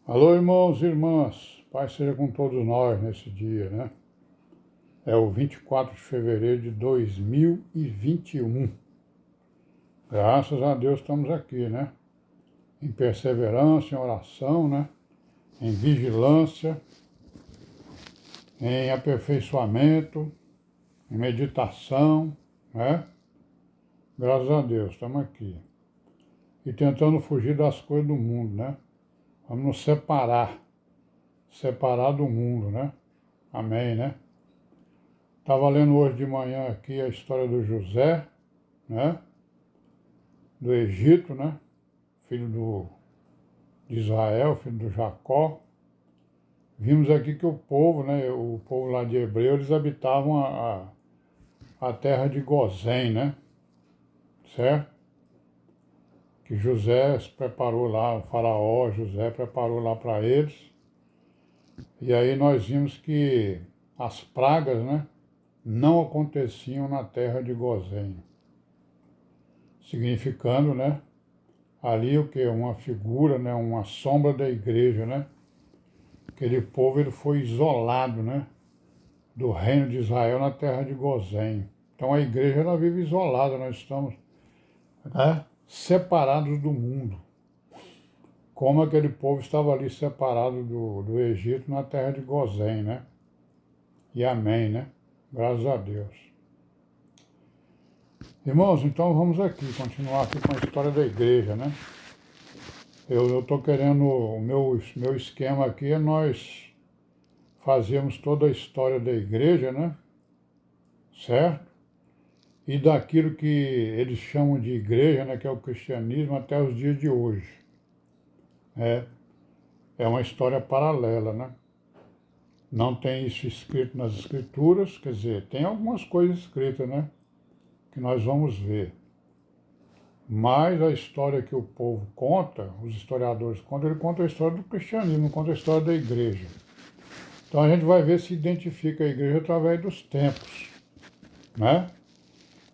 Alô, irmãos e irmãs, Pai seja com todos nós nesse dia, né? É o 24 de fevereiro de 2021. Graças a Deus estamos aqui, né? Em perseverança, em oração, né? Em vigilância, em aperfeiçoamento, em meditação, né? Graças a Deus, estamos aqui. E tentando fugir das coisas do mundo, né? Vamos nos separar do mundo, né? Amém, né? Estava lendo hoje de manhã aqui a história do José, né? Do Egito, né? De Israel, filho do Jacó. Vimos aqui que o povo, né? O povo lá de Hebreu, eles habitavam a terra de Gozém, né? Certo? Que José se preparou lá, o faraó José preparou lá para eles. E aí nós vimos que as pragas, né? Não aconteciam na terra de Gozém. Significando, né? Ali o que? Uma figura, né? Uma sombra da igreja, né? Aquele povo ele foi isolado, né? Do reino de Israel na terra de Gozém. Então a igreja ela vive isolada, nós estamos, né? Separados do mundo. Como aquele povo estava ali separado do Egito na terra de Gozém, né? E amém, né? Graças a Deus. Irmãos, então vamos aqui, continuar aqui com a história da igreja, né? Eu estou querendo, o meu esquema aqui é nós fazermos toda a história da igreja, né? Certo? E daquilo que eles chamam de igreja, né? Que é o cristianismo até os dias de hoje. É uma história paralela, né? Não tem isso escrito nas escrituras, quer dizer, tem algumas coisas escritas, né? Que nós vamos ver. Mas a história que o povo conta, os historiadores contam, ele conta a história do cristianismo, não conta a história da igreja. Então a gente vai ver se identifica a igreja através dos tempos, né?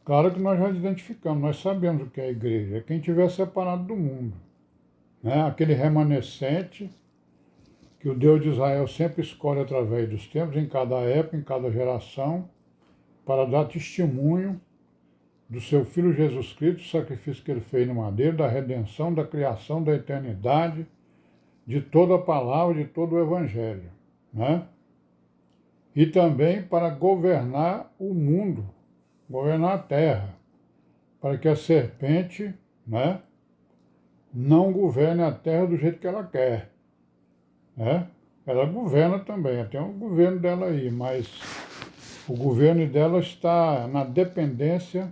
Claro que nós já identificamos, nós sabemos o que é a igreja, é quem estiver separado do mundo, né? Aquele remanescente que o Deus de Israel sempre escolhe através dos tempos, em cada época, em cada geração, para dar testemunho do seu Filho Jesus Cristo, o sacrifício que ele fez no madeiro, da redenção, da criação, da eternidade, de toda a palavra, de todo o Evangelho, né? E também para governar o mundo, governar a terra, para que a serpente, né, não governe a terra do jeito que ela quer, né? Ela governa também, tem um governo dela aí, mas o governo dela está na dependência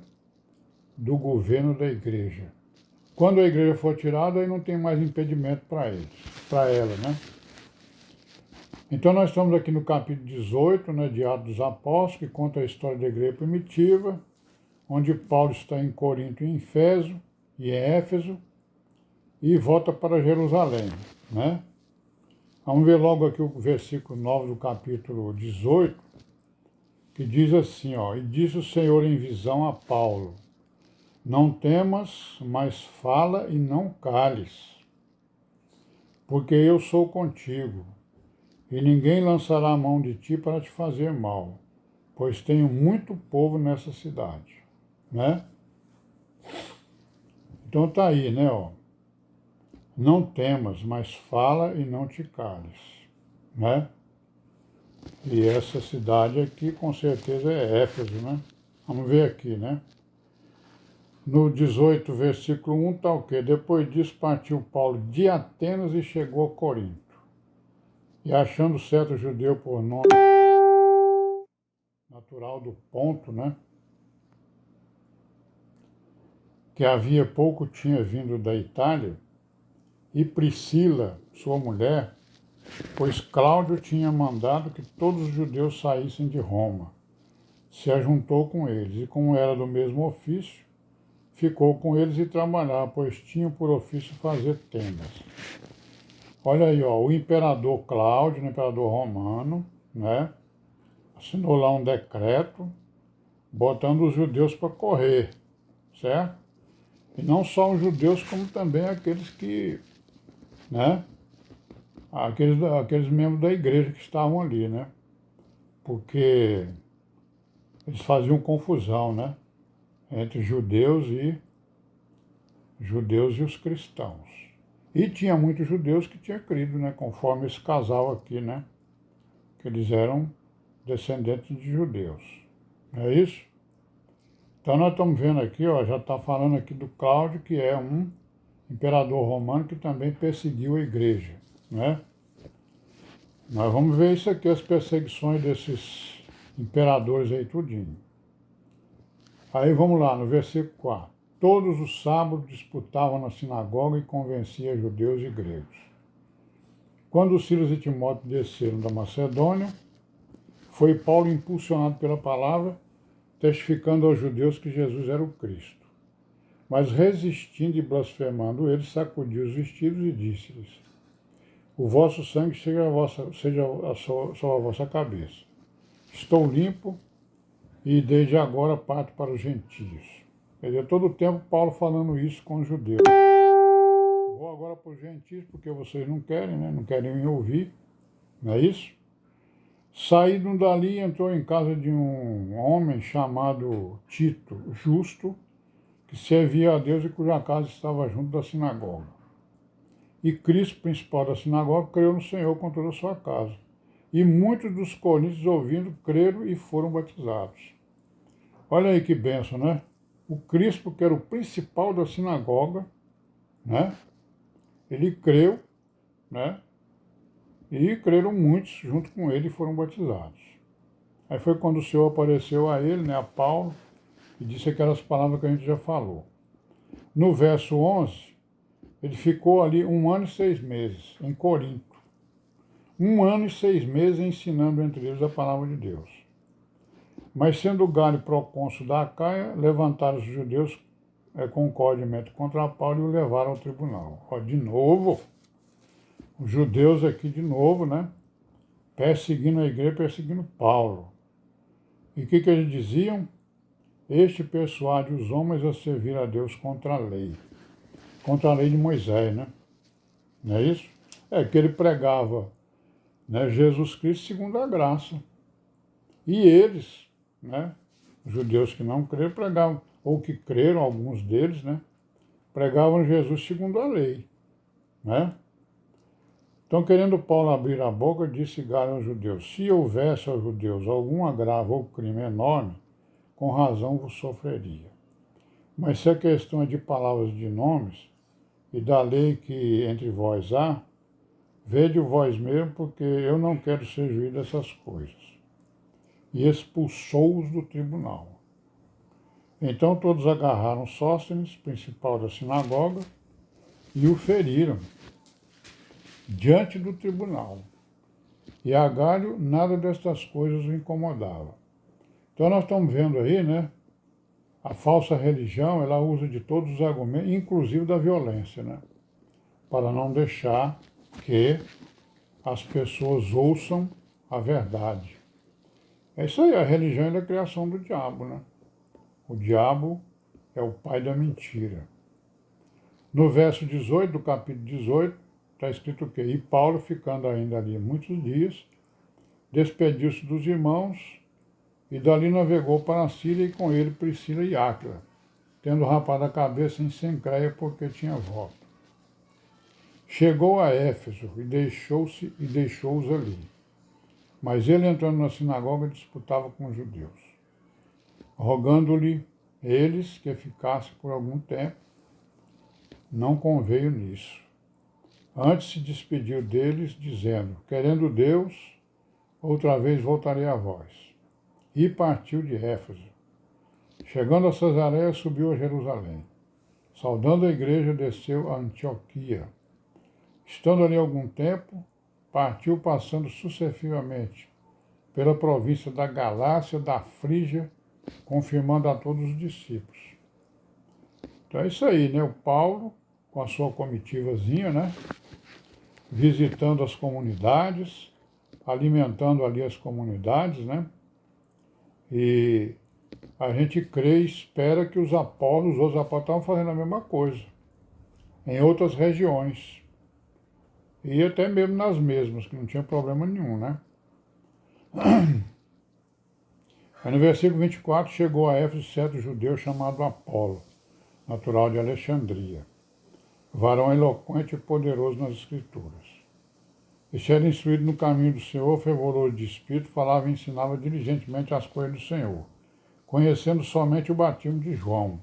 do governo da igreja. Quando a igreja for tirada, aí não tem mais impedimento para ela, né? Então nós estamos aqui no capítulo 18, né, de Atos dos Apóstolos, que conta a história da igreja primitiva, onde Paulo está em Corinto e em Éfeso, e volta para Jerusalém, né? Vamos ver logo aqui o versículo 9 do capítulo 18, que diz assim, ó, e disse o Senhor em visão a Paulo, não temas, mas fala e não cales, porque eu sou contigo, e ninguém lançará a mão de ti para te fazer mal, pois tenho muito povo nessa cidade, né? Então tá aí, né, ó. Não temas, mas fala e não te cales, né? E essa cidade aqui, com certeza, é Éfeso, né? Vamos ver aqui, né? No 18, versículo 1, tá o quê? Depois disso partiu Paulo de Atenas e chegou a Corinto. E achando certo judeu por nome natural do Ponto, né? Que havia pouco tinha vindo da Itália, e Priscila, sua mulher, pois Cláudio tinha mandado que todos os judeus saíssem de Roma. Se ajuntou com eles, e como era do mesmo ofício, ficou com eles e trabalhava, pois tinham por ofício fazer tendas. Olha aí, ó, o imperador Cláudio, o imperador romano, né, assinou lá um decreto botando os judeus para correr, certo? E não só os judeus, como também aqueles que, né, aqueles membros da igreja que estavam ali, né? Porque eles faziam confusão, né? Entre judeus e os cristãos. E tinha muitos judeus que tinham crido, né? Conforme esse casal aqui, né? Que eles eram descendentes de judeus. Não é isso? Então nós estamos vendo aqui, ó, já está falando aqui do Cláudio, que é um imperador romano que também perseguiu a igreja, né? Nós vamos ver isso aqui, as perseguições desses imperadores aí tudinho. Aí vamos lá, no versículo 4. Todos os sábados disputavam na sinagoga e convenciam judeus e gregos. Quando Silas e Timóteo desceram da Macedônia, foi Paulo impulsionado pela palavra, testificando aos judeus que Jesus era o Cristo. Mas resistindo e blasfemando ele, sacudiu os vestidos e disse-lhes: o vosso sangue seja sobre a vossa cabeça. Estou limpo e desde agora parto para os gentios. Quer dizer, todo o tempo Paulo falando isso com os judeus. Vou agora para os gentios porque vocês não querem, né? Não querem me ouvir, não é isso? Saído dali, entrou em casa de um homem chamado Tito, justo, que servia a Deus e cuja casa estava junto da sinagoga. E Cristo, principal da sinagoga, creu no Senhor com toda a sua casa. E muitos dos coríntios, ouvindo, creram e foram batizados. Olha aí que bênção, né? O Cristo, que era o principal da sinagoga, né? Ele creu, né? E creram muitos junto com ele e foram batizados. Aí foi quando o Senhor apareceu a ele, né, a Paulo, e disse aquelas palavras que a gente já falou. No verso 11, ele ficou ali 1 ano e 6 meses, em Corinto. 1 ano e 6 meses ensinando entre eles a palavra de Deus. Mas sendo Galho procônsul da Acaia, levantaram os judeus com código contra Paulo e o levaram ao tribunal. Ó, de novo, os judeus aqui de novo, né? Perseguindo a igreja, perseguindo Paulo. E o que eles diziam? Este persuade os homens a servir a Deus contra a lei. Contra a lei de Moisés, né? Não é isso? É que ele pregava, né, Jesus Cristo segundo a graça. E eles, né, os judeus que não creram, pregavam, ou que creram, alguns deles, né, pregavam Jesus segundo a lei, né? Então, querendo Paulo abrir a boca, disse Galho aos judeus: se houvesse aos judeus algum agravo ou crime enorme, com razão vos sofreria. Mas se a questão é de palavras de nomes, e da lei que entre vós há, vede vós mesmo, porque eu não quero ser juiz dessas coisas. E expulsou-os do tribunal. Então todos agarraram Sóstenes, principal da sinagoga, e o feriram diante do tribunal. E a Galho nada destas coisas o incomodava. Então nós estamos vendo aí, né? A falsa religião, ela usa de todos os argumentos, inclusive da violência, né? Para não deixar que as pessoas ouçam a verdade. É isso aí, a religião é a criação do diabo, né? O diabo é o pai da mentira. No verso 18 do capítulo 18, está escrito o quê? E Paulo, ficando ainda ali muitos dias, despediu-se dos irmãos e dali navegou para a Síria e com ele Priscila e Áquila, tendo rapado a cabeça em Cencreia porque tinha voto. Chegou a Éfeso e deixou-os ali. Mas ele, entrando na sinagoga, disputava com os judeus, rogando-lhe eles que ficasse por algum tempo. Não conveio nisso. Antes se despediu deles, dizendo: querendo Deus, outra vez voltarei a vós. E partiu de Éfeso. Chegando a Cesareia, subiu a Jerusalém. Saudando a igreja, desceu a Antioquia. Estando ali algum tempo, partiu passando sucessivamente pela província da Galácia, da Frígia, confirmando a todos os discípulos. Então é isso aí, né? O Paulo, com a sua comitivazinha, né? Visitando as comunidades, alimentando ali as comunidades, né? E a gente crê e espera que os outros apóstolos estavam fazendo a mesma coisa, em outras regiões. e até mesmo nas mesmas, que não tinha problema nenhum, né? Aí no versículo 24, chegou a Éfeso certo judeu chamado Apolo, natural de Alexandria, varão eloquente e poderoso nas Escrituras. Este era instruído no caminho do Senhor, fervoroso de espírito, falava e ensinava diligentemente as coisas do Senhor, conhecendo somente o batismo de João.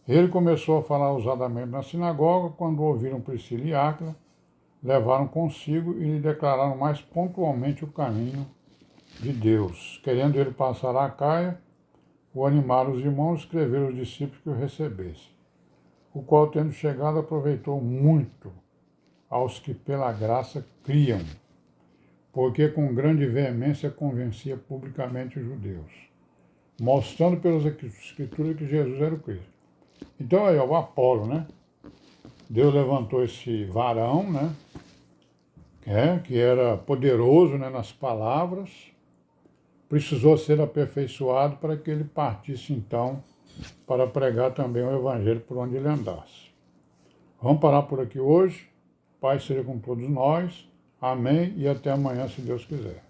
Ele começou a falar ousadamente na sinagoga, quando ouviram Priscila e Áquila, levaram consigo e lhe declararam mais pontualmente o caminho de Deus. Querendo ele passar a Acaia, o animaram os irmãos e escreveram aos discípulos que o recebessem, o qual, tendo chegado, aproveitou muito aos que pela graça criam, porque com grande veemência convencia publicamente os judeus, mostrando pelas Escrituras que Jesus era o Cristo. Então aí, o Apolo, né? Deus levantou esse varão, né? Que era poderoso, né, nas palavras, precisou ser aperfeiçoado para que ele partisse então para pregar também o Evangelho por onde ele andasse. Vamos parar por aqui hoje. Pai seja com todos nós. Amém e até amanhã, se Deus quiser.